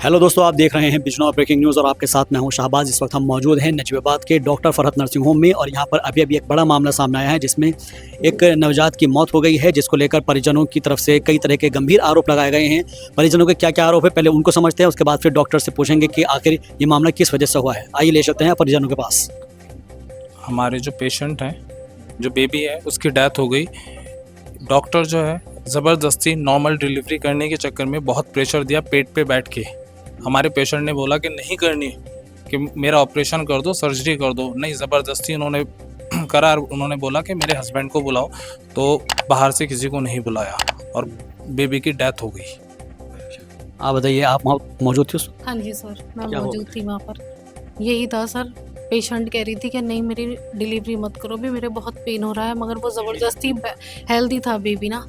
Hello दोस्तों, आप देख रहे हैं बिजनौर ब्रेकिंग न्यूज़ और आपके साथ मैं हूं शाहबाज। इस वक्त हम मौजूद हैं नजीबाबाद के डॉक्टर फरहत नर्सिंग होम में और यहां पर अभी एक बड़ा मामला सामने आया है जिसमें एक नवजात की मौत हो गई है, जिसको लेकर परिजनों की तरफ से कई तरह के गंभीर आरोप लगाए गए हैं। परिजनों के क्या क्या आरोप है पहले उनको समझते हैं, उसके बाद फिर डॉक्टर से पूछेंगे कि आखिर ये मामला किस वजह से हुआ है। आइए ले चलते हैं परिजनों के पास। हमारे जो पेशेंट हैं, जो बेबी है, उसकी डेथ हो गई। डॉक्टर जो है ज़बरदस्ती नॉर्मल डिलीवरी करने के चक्कर में बहुत प्रेशर दिया पेट पे बैठ के। हमारे पेशेंट ने बोला कि नहीं करनी, कि मेरा ऑपरेशन कर दो, सर्जरी कर दो। नहीं, ज़बरदस्ती उन्होंने करा। उन्होंने बोला कि मेरे हस्बैंड को बुलाओ, तो बाहर से किसी को नहीं बुलाया और बेबी की डेथ हो गई। आप बताइए, आप वहाँ मौजूद थे? हाँ जी सर, मैं क्या मौजूद थी वहाँ पर। यही था सर, पेशेंट कह रही थी कि नहीं मेरी डिलीवरी मत करो, भी मेरे बहुत पेन हो रहा है। मगर वो ज़बरदस्ती, हेल्दी था बेबी ना,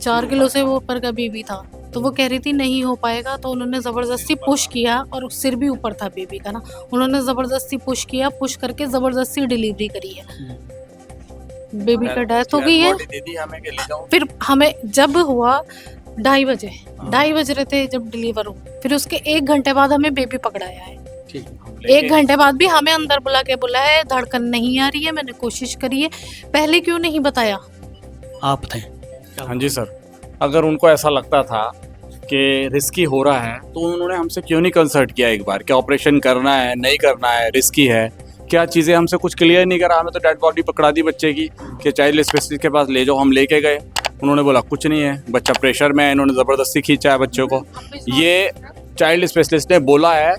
4 किलो से वो ऊपर का बेबी था, तो वो कह रही थी नहीं हो पाएगा। तो उन्होंने ज़बरदस्ती पुश किया और सिर भी ऊपर था बेबी का ना, उन्होंने ज़बरदस्ती पुश किया, पुश करके ज़बरदस्ती डिलीवरी करी है। बेबी का डेथ हो गई है। फिर हमें जब हुआ 2:30 बजे, 2:30 बज रहे थे जब डिलीवर हो, फिर उसके 1 घंटे बाद हमें बेबी पकड़ाया है। 1 घंटे बाद भी हमें अंदर बुला के बोला है धड़कन नहीं आ रही है, मैंने कोशिश करी है, पहले क्यों नहीं बताया? आप बताएं। हाँ जी सर, अगर उनको ऐसा लगता था कि रिस्की हो रहा है तो उन्होंने हमसे क्यों नहीं कंसल्ट किया एक बार, क्या ऑपरेशन करना है नहीं करना है, रिस्की है, क्या चीज़ें हमसे कुछ क्लियर नहीं करा। हमें तो डेड बॉडी पकड़ा दी बच्चे की कि चाइल्ड स्पेशलिस्ट के पास ले जाओ। हम लेके गए, उन्होंने बोला कुछ नहीं है, बच्चा प्रेशर में है, इन्होंने ज़बरदस्ती खींचा है बच्चों को। ये चाइल्ड स्पेशलिस्ट ने बोला है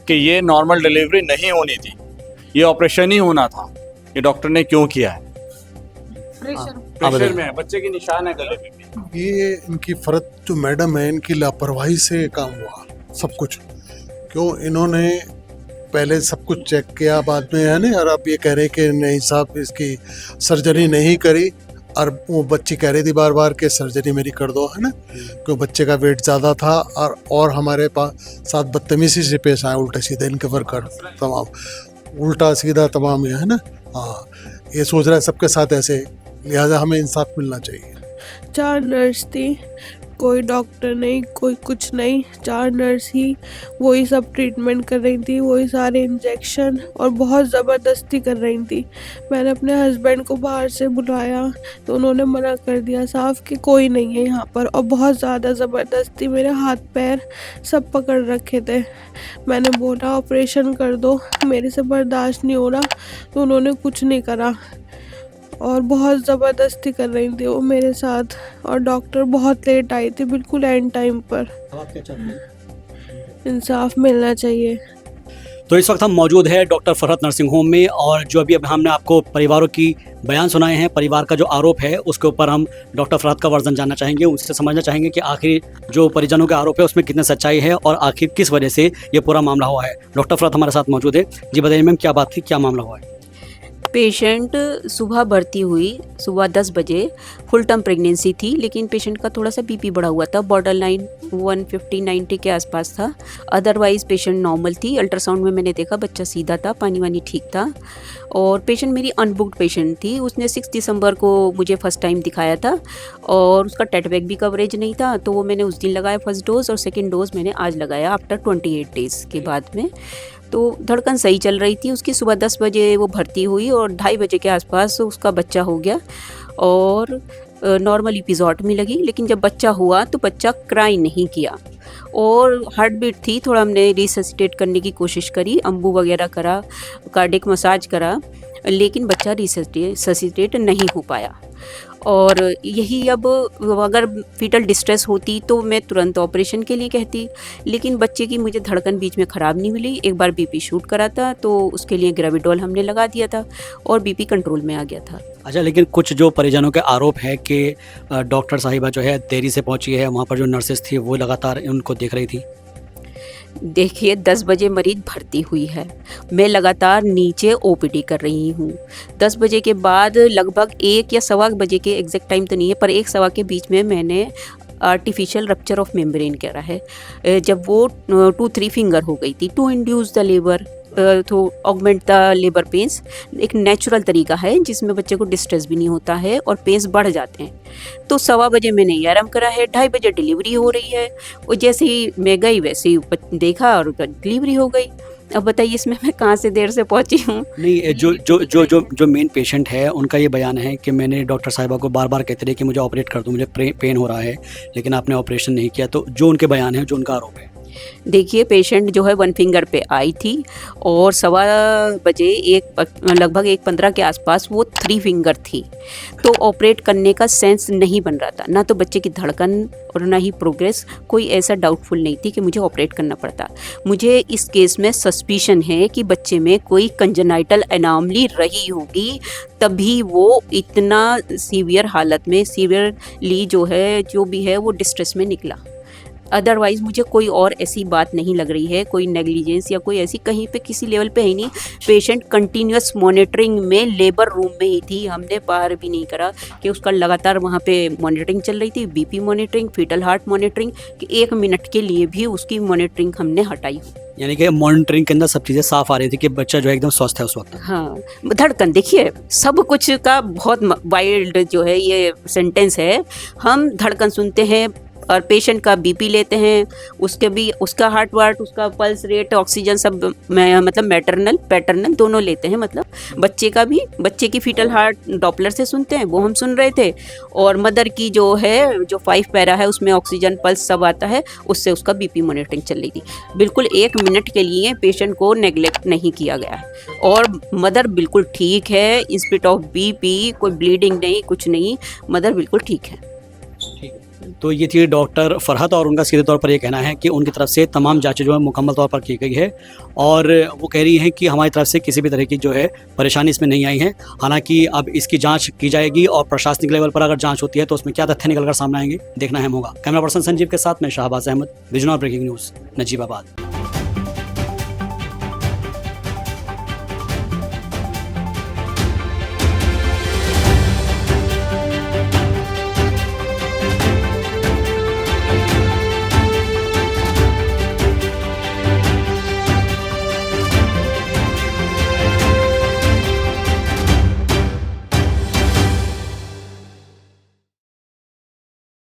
कि ये नॉर्मल डिलीवरी नहीं होनी थी, ये ऑपरेशन ही होना था। ये डॉक्टर ने क्यों किया है? प्रेशर में है, बच्चे की निशान है गले पे भी। ये इनकी फरत जो मैडम है, इनकी लापरवाही से काम हुआ सब कुछ। क्यों इन्होंने पहले सब कुछ चेक किया, बाद में है ना, और अब ये कह रहे कि नहीं साहब इसकी सर्जरी नहीं करी। और वो बच्ची कह रही थी बार बार कि सर्जरी मेरी कर दो, है ना, क्यों बच्चे का वेट ज़्यादा था। और हमारे पास साथ बदतमीजी से पेश आए, उल्टा सीधा इनके वर्कर तमाम, उल्टा सीधा तमाम, है ना। हाँ, ये सोच रहा है सबके साथ ऐसे, लिहाजा हमें इंसाफ मिलना चाहिए। 4 नर्स थी, कोई डॉक्टर नहीं, कोई कुछ नहीं, 4 नर्स ही वही सब ट्रीटमेंट कर रही थी, वही सारे इंजेक्शन, और बहुत ज़बरदस्ती कर रही थी। मैंने अपने हस्बैंड को बाहर से बुलाया तो उन्होंने मना कर दिया साफ कि कोई नहीं है यहाँ पर, और बहुत ज़्यादा ज़बरदस्ती मेरे हाथ पैर सब पकड़ रखे थे। मैंने बोला ऑपरेशन कर दो, मेरे से बर्दाश्त नहीं हो रहा, तो उन्होंने कुछ नहीं करा और बहुत ज़बरदस्ती कर रही थी वो मेरे साथ। और डॉक्टर बहुत लेट आई थी, बिल्कुल एंड टाइम पर। इंसाफ मिलना चाहिए। तो इस वक्त हम मौजूद है डॉक्टर फरहत नर्सिंग होम में और जो अभी हमने आपको परिवारों की बयान सुनाए हैं, परिवार का जो आरोप है उसके ऊपर हम डॉक्टर फरहत का वर्जन जानना चाहेंगे, उससे समझना चाहेंगे कि आखिर जो परिजनों के आरोप है उसमें कितनी सच्चाई है और आखिर किस वजह से ये पूरा मामला हुआ है। डॉक्टर फरहत हमारे साथ मौजूद है। जी बताइए मैम, क्या बात थी, क्या मामला हुआ है? पेशेंट सुबह भर्ती हुई, सुबह 10 बजे, फुल टर्म प्रेगनेंसी थी, लेकिन पेशेंट का थोड़ा सा बीपी बढ़ा हुआ था, बॉर्डर लाइन 150-90 के आसपास था। अदरवाइज़ पेशेंट नॉर्मल थी। अल्ट्रासाउंड में मैंने देखा बच्चा सीधा था, पानी वानी ठीक था। और पेशेंट मेरी अनबुक्ड पेशेंट थी। उसने 6 दिसंबर को मुझे फ़र्स्ट टाइम दिखाया था और उसका टेटबैक भी कवरेज नहीं था, तो वो मैंने उस दिन लगाया फर्स्ट डोज और सेकेंड डोज मैंने आज लगाया आफ्टर 28 डेज़ के बाद में। तो धड़कन सही चल रही थी उसकी। सुबह 10 बजे वो भर्ती हुई और 2:30 बजे के आसपास उसका बच्चा हो गया और नॉर्मल एपिज़ोटमी लगी। लेकिन जब बच्चा हुआ तो बच्चा क्राई नहीं किया और हार्ट बीट थी। थोड़ा हमने रिससिटेट करने की कोशिश करी, अम्बू वगैरह करा, कार्डियक मसाज करा, लेकिन बच्चा रिससिटेट नहीं हो पाया। और यही अब अगर फीटल डिस्ट्रेस होती तो मैं तुरंत ऑपरेशन के लिए कहती, लेकिन बच्चे की मुझे धड़कन बीच में ख़राब नहीं मिली। एक बार बीपी शूट करा था तो उसके लिए ग्रेविडोल हमने लगा दिया था और बीपी कंट्रोल में आ गया था। अच्छा, लेकिन कुछ जो परिजनों के आरोप है कि डॉक्टर साहिबा जो है देरी से पहुंची है, वहाँ पर जो नर्सेस थी वो लगातार उनको देख रही थी। देखिए 10 बजे मरीज भर्ती हुई है, मैं लगातार नीचे ओपीडी कर रही हूँ। 10 बजे के बाद लगभग 1 या सवा बजे के एग्जैक्ट टाइम तो नहीं है, पर 1 सवा के बीच में मैंने आर्टिफिशियल रप्चर ऑफ मेम्ब्रेन करा है। जब वो 2-3 फिंगर हो गई थी, to induce the labour, to augment the labour pains एक नेचुरल तरीका है जिसमें बच्चे को डिस्ट्रेस भी नहीं होता है और पेन्स बढ़ जाते हैं। तो 1:15 बजे मैंने ये आराम करा है, 2:30 बजे डिलीवरी हो रही है और जैसे ही मैं गई वैसे ही देखा और डिलीवरी हो गई। अब बताइए इसमें मैं कहाँ से देर से पहुंची हूँ। नहीं, जो मेन पेशेंट है उनका ये बयान है कि मैंने डॉक्टर साहिबा को बार बार कहते रहे कि मुझे ऑपरेट कर दो, मुझे पेन हो रहा है, लेकिन आपने ऑपरेशन नहीं किया। तो जो उनके बयान है, जो उनका आरोप है। देखिए पेशेंट जो है 1 फिंगर पे आई थी और 1:15 बजे लगभग 1:15 के आसपास वो 3 फिंगर थी। तो ऑपरेट करने का सेंस नहीं बन रहा था, ना तो बच्चे की धड़कन और ना ही प्रोग्रेस, कोई ऐसा डाउटफुल नहीं थी कि मुझे ऑपरेट करना पड़ता। मुझे इस केस में सस्पिशन है कि बच्चे में कोई कंजेनाइटल एनॉमली रही होगी, तभी वो इतना सीवियर हालत में सीवियरली जो भी है वो डिस्ट्रेस में निकला। अदरवाइज़ मुझे कोई और ऐसी बात नहीं लग रही है, कोई नेग्लिजेंस या कोई ऐसी कहीं पे किसी लेवल पे है नहीं। पेशेंट कंटिन्यूस मॉनिटरिंग में लेबर रूम में ही थी, हमने बाहर भी नहीं करा कि उसका लगातार वहाँ पे मॉनिटरिंग चल रही थी, BP monitoring, fetal heart monitoring, कि 1 मिनट के लिए भी उसकी मॉनिटरिंग हमने हटाई। यानी कि मॉनिटरिंग के अंदर सब चीज़ें साफ आ रही थी कि बच्चा जो है एकदम स्वस्थ है उस वक्त। हाँ, धड़कन देखिए सब कुछ का बहुत वाइल्ड जो है ये सेंटेंस है। हम धड़कन सुनते हैं और पेशेंट का बीपी लेते हैं, उसका हार्ट वार्ट, उसका पल्स रेट, ऑक्सीजन सब मतलब मैटरनल पैटर्नल दोनों लेते हैं। मतलब बच्चे की फीटल हार्ट डॉपलर से सुनते हैं, वो हम सुन रहे थे, और मदर की जो 5 पैरा है उसमें ऑक्सीजन पल्स सब आता है, उससे उसका बीपी मॉनिटरिंग चल रही थी। बिल्कुल 1 मिनट के लिए पेशेंट को नेग्लेक्ट नहीं किया गया है और मदर बिल्कुल ठीक है, इंस्पिट ऑफ बीपी, कोई ब्लीडिंग नहीं, कुछ नहीं, मदर बिल्कुल ठीक है। तो ये थी डॉक्टर फरहत और उनका सीधे तौर पर ये कहना है कि उनकी तरफ से तमाम जांचें जो है मुकम्मल तौर पर की गई है और वो कह रही हैं कि हमारी तरफ से किसी भी तरह की जो है परेशानी इसमें नहीं आई है। हालांकि अब इसकी जांच की जाएगी और प्रशासनिक लेवल पर अगर जांच होती है तो उसमें क्या तथ्य निकल कर सामने आएंगे देखना अहम होगा। कैमरा पर्सन संजीव के साथ मैं शाहबाज अहमद, विजन और ब्रेकिंग न्यूज़, नजीबाबाद।